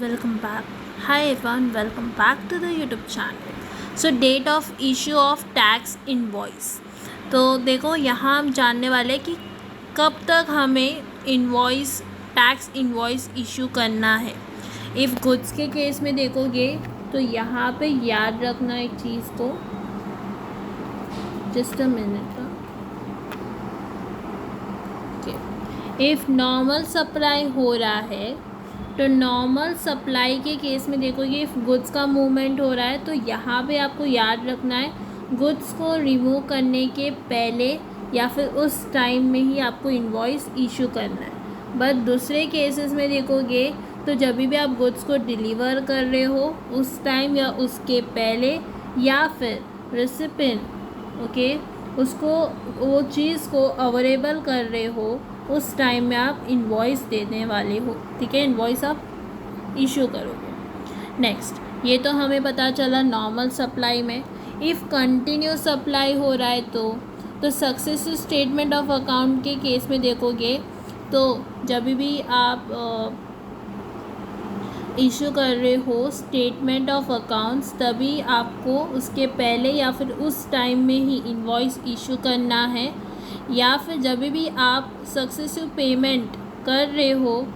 welcome back. Hi everyone, welcome back to the YouTube channel. So date of issue of tax invoice. तो देखो यहाँ हम जानने वाले कि कब तक हमें इन्वॉइस टैक्स इन्वॉइस इशू करना है. इफ़ गुड्स के केस में देखोगे तो यहाँ पे याद रखना एक चीज़ को. Just a minute. If normal supply हो रहा है तो नॉर्मल सप्लाई के केस में देखोगे इफ़ गुड्स का मूवमेंट हो रहा है तो यहाँ पे आपको याद रखना है गुड्स को रिमूव करने के पहले या फिर उस टाइम में ही आपको इन्वॉइस इशू करना है. बट दूसरे केसेस में देखोगे तो जब भी आप गुड्स को डिलीवर कर रहे हो उस टाइम या उसके पहले या फिर रिसिपिएंट उसको वो चीज़ को अवेलेबल कर रहे हो उस टाइम में आप इन्वॉइस देने वाले हो. ठीक है, इन्वॉइस आप इशू करोगे. नेक्स्ट, ये तो हमें पता चला नॉर्मल सप्लाई में. इफ़ कंटिन्यूस सप्लाई हो रहा है तो सक्सेसिव स्टेटमेंट ऑफ अकाउंट के केस में देखोगे तो जब भी आप इशू कर रहे हो स्टेटमेंट ऑफ अकाउंट्स तभी आपको उसके पहले या फिर उस टाइम में ही इन्वॉइस इशू करना है. या फिर जब भी आप सक्सेसिव पेमेंट कर रहे हो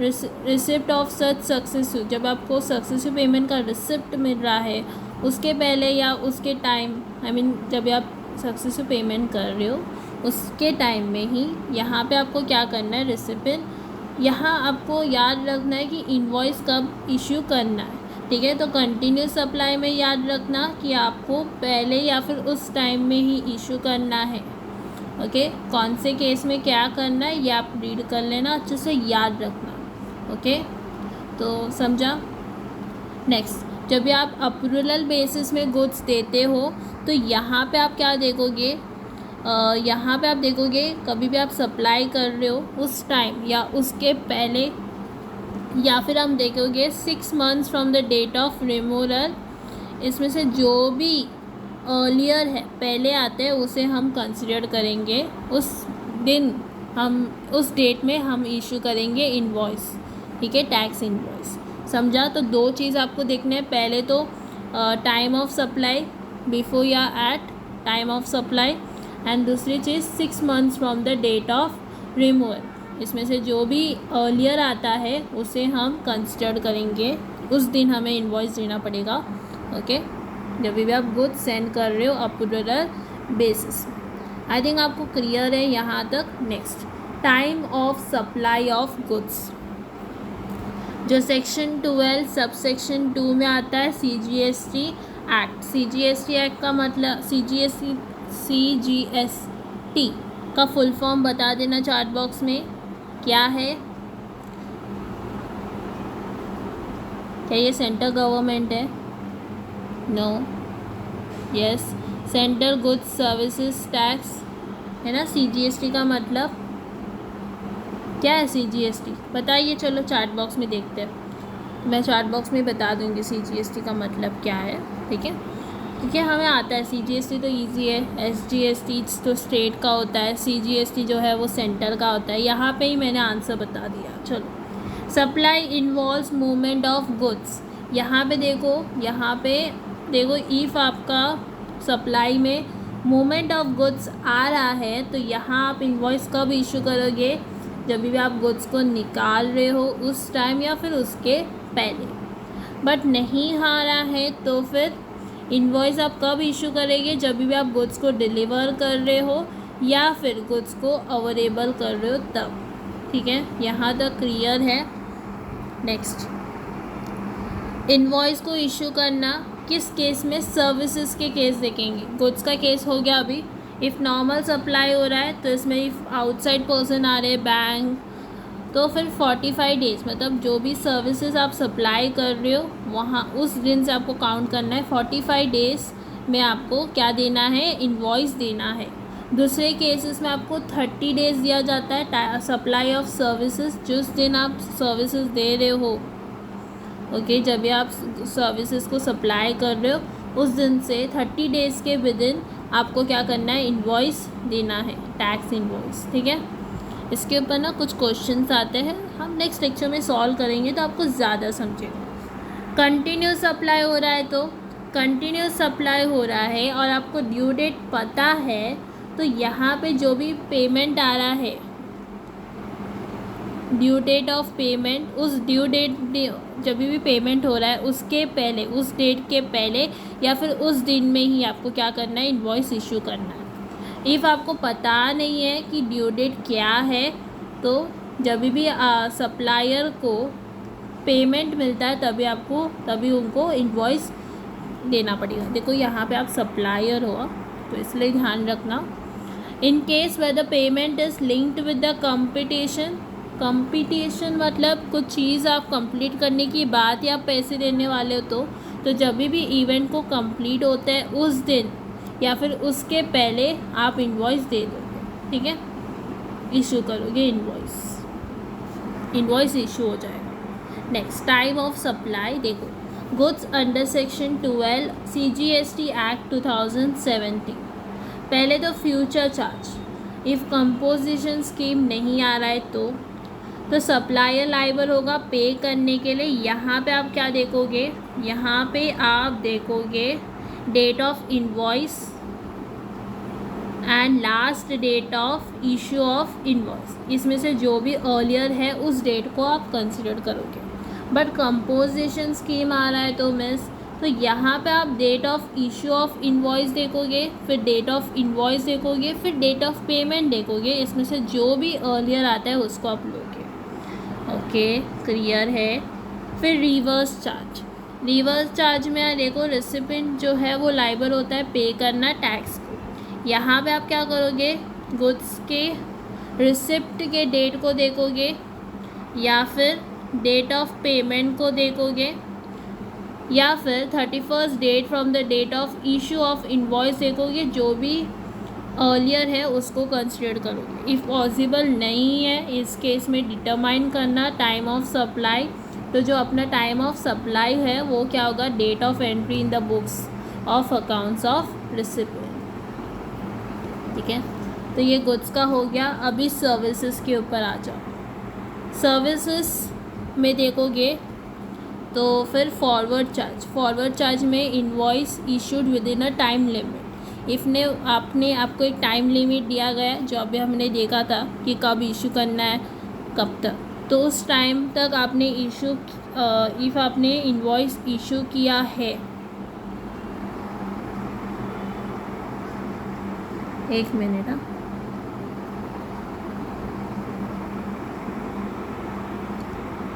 रिसिप्ट ऑफ सच सक्सेसिव, जब आपको सक्सेसिव पेमेंट का रिसिप्ट मिल रहा है उसके पहले या उसके टाइम जब आप सक्सेसिव पेमेंट कर रहे हो उसके टाइम में ही यहाँ पे आपको क्या करना है रिसिपिएंट यहाँ आपको याद रखना है कि इन्वॉइस कब इशू करना है. ठीक है, तो कंटिन्यूस सप्लाई में याद रखना कि आपको पहले या फिर उस टाइम में ही इशू करना है. ओके, कौन से केस में क्या करना है ये आप रीड कर लेना, अच्छे से याद रखना. ओके, तो समझा. नेक्स्ट, जब भी आप अप्रूवल बेसिस में गुड्स देते हो तो यहाँ पे आप क्या देखोगे, यहाँ पे आप देखोगे कभी भी आप सप्लाई कर रहे हो उस टाइम या उसके पहले या फिर हम देखोगे 6 months from the date of removal. इसमें से जो भी अर्लियर है पहले आते हैं उसे हम कंसिडर करेंगे. उस दिन हम उस डेट में हम इशू करेंगे इन्वॉइस. ठीक है, टैक्स इन्वॉइस. समझा. तो दो चीज़ आपको देखना है, पहले तो टाइम ऑफ सप्लाई बिफोर या at time of supply and दूसरी चीज़ 6 months from the date of removal. इसमें से जो भी अर्लियर आता है उसे हम कंसिडर करेंगे, उस दिन हमें इन्वॉइस देना पड़ेगा. ओके, जब भी आप गुड्स सेंड कर रहे हो अप्रूवल बेसिस. आई थिंक आपको क्लियर है यहाँ तक. Next, time of supply of goods जो सेक्शन 12 सब सेक्शन 2 में आता है CGST एक्ट. CGST एक्ट का मतलब CGST का फुल फॉर्म बता देना चैट बॉक्स में क्या है. क्या ये सेंट्रल गवर्नमेंट है? No. Yes, central goods services tax है ना. CGST का मतलब क्या है? CGST बताइए. चलो चैट बॉक्स में देखते हैं. मैं चैट बॉक्स में बता दूंगी CGST का मतलब क्या है. ठीक है, क्योंकि हमें आता है. CGST तो इजी है. SGST तो स्टेट का होता है, CGST जो है वो सेंट्रल का होता है. यहाँ पे ही मैंने आंसर बता दिया. चलो, supply involves movement of goods. यहाँ पे देखो इफ़ आपका सप्लाई में मूवमेंट ऑफ गुड्स आ रहा है तो यहाँ आप इन्वॉइस कब इशू करोगे, जब भी आप गुड्स को निकाल रहे हो उस टाइम या फिर उसके पहले. बट नहीं आ रहा है तो फिर इन्वॉइस आप कब इशू करेंगे, जब भी आप गुड्स को डिलीवर कर रहे हो या फिर गुड्स को अवेलेबल कर रहे हो तब. ठीक है, यहाँ तक क्लियर है. नेक्स्ट, इन्वॉइस को इशू करना किस केस में? सर्विसेज के केस देखेंगे. गुड्स का केस हो गया अभी. इफ़ नॉर्मल सप्लाई हो रहा है तो इसमें इफ़ आउटसाइड पर्सन आ रहे हैं बैंक तो फिर 45 डेज़ मतलब जो भी सर्विसेज आप सप्लाई कर रहे हो वहाँ उस दिन से आपको काउंट करना है. 45 डेज़ में आपको क्या देना है? इन्वॉइस देना है. दूसरे केसेस में आपको 30 डेज़ दिया जाता है सप्लाई ऑफ सर्विसेज. जिस दिन आप सर्विसेज दे रहे हो ओके, जब भी आप सर्विसेज को सप्लाई कर रहे हो उस दिन से 30 डेज़ के विद इन आपको क्या करना है? इन्वॉइस देना है, टैक्स इन्वॉइस. ठीक है, इसके ऊपर ना कुछ क्वेश्चंस आते हैं हम नेक्स्ट लेक्चर में सॉल्व करेंगे तो आपको ज़्यादा समझेगा। कंटिन्यूस सप्लाई हो रहा है तो कंटिन्यूस सप्लाई हो रहा है और आपको ड्यू डेट पता है, तो यहाँ पे जो भी पेमेंट आ रहा है, ड्यू डेट ऑफ पेमेंट, उस ड्यू डेट जब भी पेमेंट हो रहा है उसके पहले, उस डेट के पहले या फिर उस दिन में ही आपको क्या करना है, इन्वॉइस इशू करना है। इफ़ आपको पता नहीं है कि ड्यू डेट क्या है, तो जब भी सप्लायर को पेमेंट मिलता है तभी उनको इन्वॉइस देना पड़ेगा। देखो यहाँ पे आप सप्लायर हो तो इसलिए ध्यान रखना। In case where the payment is linked with the competition मतलब कुछ चीज़ आप कंप्लीट करने की बात या पैसे देने वाले हो, तो जब भी इवेंट को कंप्लीट होता है उस दिन या फिर उसके पहले आप इन्वॉइस दे दोगे, ठीक है, इशू करोगे, इन्वॉइस इशू हो जाएगा। Next, type of supply. देखो, goods under section 12 CGST act 2017। पहले तो future charge, if composition scheme नहीं आ रहा है तो सप्लायर लायबल होगा पे करने के लिए। यहाँ पे आप क्या देखोगे, यहाँ पे आप देखोगे date of invoice and last date of issue of invoice. इसमें से जो भी अर्लियर है उस डेट को आप कंसिडर करोगे। बट कंपोजिशन स्कीम आ रहा है तो यहाँ पे आप date of issue of invoice देखोगे, फिर डेट ऑफ इन्वॉइस देखोगे, फिर डेट ऑफ पेमेंट देखोगे। इसमें से जो भी अर्लियर आता है उसको आप लोगे। ओके, क्लियर है। फिर रिवर्स चार्ज में देखो, रेसिपिएंट जो है वो लायबल होता है पे करना टैक्स को। यहाँ पे आप क्या करोगे, गुड्स के रिसिप्ट के डेट को देखोगे या फिर डेट ऑफ पेमेंट को देखोगे या फिर 31st date from the date of issue of invoice देखोगे। जो भी अर्लियर है उसको कंसिडर करोगे। इफ़ पॉसिबल नहीं है इस केस में डिटरमाइन करना टाइम ऑफ सप्लाई, तो जो अपना टाइम ऑफ सप्लाई है वो क्या होगा, date of entry in the books of accounts of recipient, ठीक है। तो ये गुड्स का हो गया। अभी सर्विसेज के ऊपर आ जाओ। सर्विसेज में देखोगे तो फिर फॉरवर्ड चार्ज में invoice issued with in a time limit. आपको एक टाइम लिमिट दिया गया है, जो अभी हमने देखा था कि कब इशू करना है, कब तक, तो उस टाइम तक आपने इफ़ आपने इन्वॉइस इशू किया है, एक मिनट,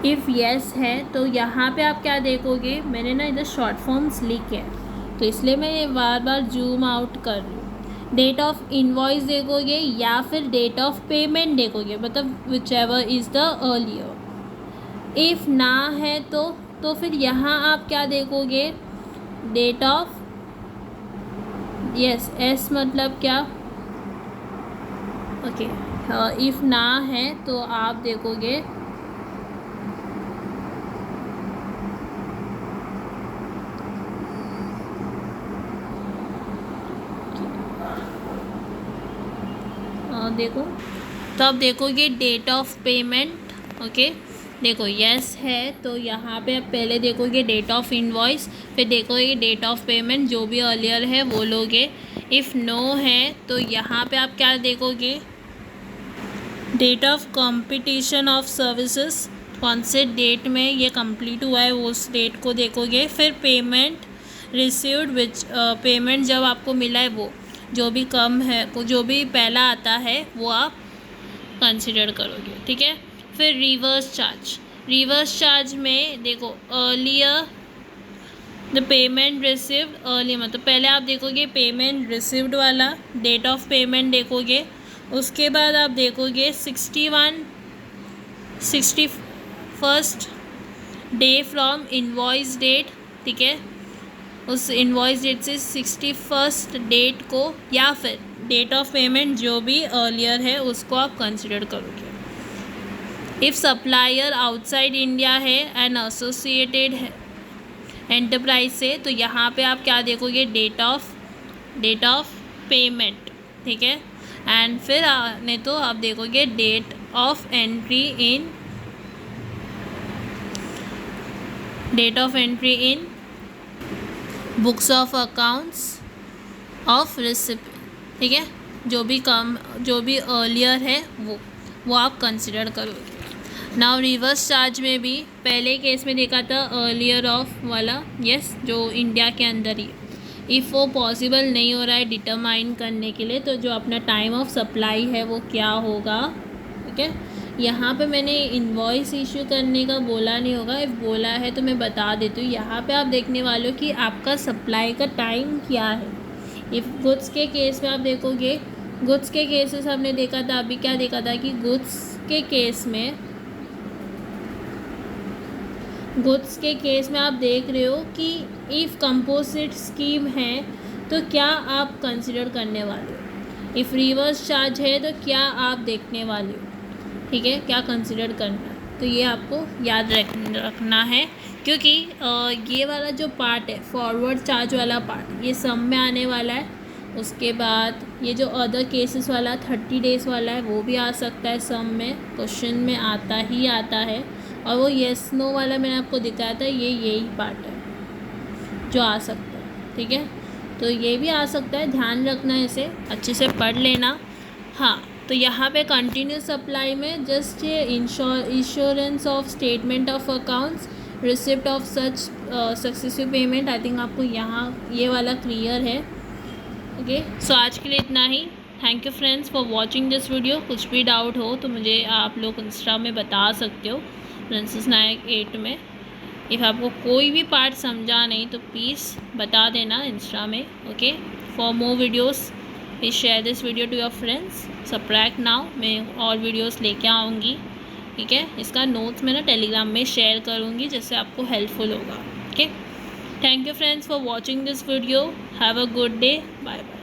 इफ़ येस है तो यहाँ पे आप क्या देखोगे, मैंने ना इधर शॉर्ट फॉर्म्स लिखे हैं तो इसलिए मैं ये बार बार जूम आउट कर रही हूँ। डेट ऑफ इन्वॉइस देखोगे या फिर डेट ऑफ पेमेंट देखोगे, मतलब which ever is the earlier. If ना है तो फिर यहाँ आप क्या देखोगे, डेट ऑफ यस, एस मतलब क्या, ओके। इफ़ ना है तो आप देखोगे देखो, तो आप देखोगे डेट ऑफ पेमेंट, ओके। देखो यस है तो यहाँ पे आप पहले देखोगे डेट ऑफ इनवॉइस, फिर देखोगे डेट ऑफ पेमेंट, जो भी अर्लियर है वो लोगे। इफ़ नो है तो यहाँ पे आप क्या देखोगे, date of completion of services, कौन से डेट में ये कंप्लीट हुआ है उस डेट को देखोगे। फिर पेमेंट रिसीव्ड, विच पेमेंट जब आपको मिला है वो जो भी कम है, जो भी पहला आता है वो आप कंसिडर करोगे, ठीक है। फिर रिवर्स चार्ज में देखो, earlier the payment received earlier, मतलब पहले आप देखोगे पेमेंट रिसीव्ड वाला, डेट ऑफ पेमेंट देखोगे, उसके बाद आप देखोगे 61st day from invoice date, ठीक है। उस इन्वॉइस डेट से 61st डेट को या फिर डेट ऑफ पेमेंट जो भी अर्लियर है उसको आप कंसिडर करोगे। इफ़ सप्लायर आउटसाइड इंडिया है एंड एसोसिएटेड है एंटरप्राइज से, तो यहाँ पे आप क्या देखोगे, डेट ऑफ पेमेंट, ठीक है। एंड फिर नहीं तो आप देखोगे date of entry in date of entry in books of accounts of recipient, ठीक है, जो भी अर्लियर है वो आप कंसिडर करोगे। नाउ रिवर्स चार्ज में भी पहले केस में देखा था अर्लियर ऑफ वाला, यस, जो इंडिया के अंदर ही, इफ़ वो पॉसिबल नहीं हो रहा है डिटरमाइन करने के लिए, तो जो अपना टाइम ऑफ सप्लाई है वो क्या होगा, ठीक है। यहाँ पे मैंने इनवॉइस इशू करने का बोला नहीं होगा, इफ़ बोला है तो मैं बता देती हूँ। यहाँ पे आप देखने वाले हो कि आपका सप्लाई का टाइम क्या है। इफ़ गुड्स के केस में आप देखोगे, गुड्स के केसेस हमने देखा था, अभी क्या देखा था कि गुड्स के केस में आप देख रहे हो कि इफ़ कंपोजिट स्कीम है तो क्या आप कंसिडर करने वाले हो, इफ़ रिवर्स चार्ज है तो क्या आप देखने वाले हो, ठीक है, क्या कंसिडर करना है। तो ये आपको याद रखना है, क्योंकि ये वाला जो पार्ट है फॉरवर्ड चार्ज वाला पार्ट, ये सम में आने वाला है। उसके बाद ये जो अदर केसेस वाला 30 डेज़ वाला है वो भी आ सकता है, सम में क्वेश्चन में आता है। और वो येस नो वाला मैंने आपको दिखाया था, यही पार्ट है जो आ सकता है, ठीक है। तो ये भी आ सकता है, ध्यान रखना है, इसे अच्छे से पढ़ लेना। हाँ, तो यहाँ पे कंटिन्यूस सप्लाई में जस्ट ये insurance of statement of accounts, receipt of such successive payment, I think आपको यहाँ ये वाला क्लियर है, ओके। सो आज के लिए इतना ही। Thank you friends for watching this video. कुछ भी डाउट हो तो मुझे आप लोग इंस्टा में बता सकते हो, प्रिंसेस नायक 8 में। इफ़ आपको कोई भी पार्ट समझा नहीं तो प्लीज़ बता देना इंस्टा में, okay. For more videos please share this video to your friends. Subscribe now, मैं और वीडियोस लेके आऊँगी, ठीक है। इसका नोट्स मैं ना टेलीग्राम में शेयर करूँगी, जिससे आपको हेल्पफुल होगा, okay. Thank you friends for watching this video. Have a good day, bye bye.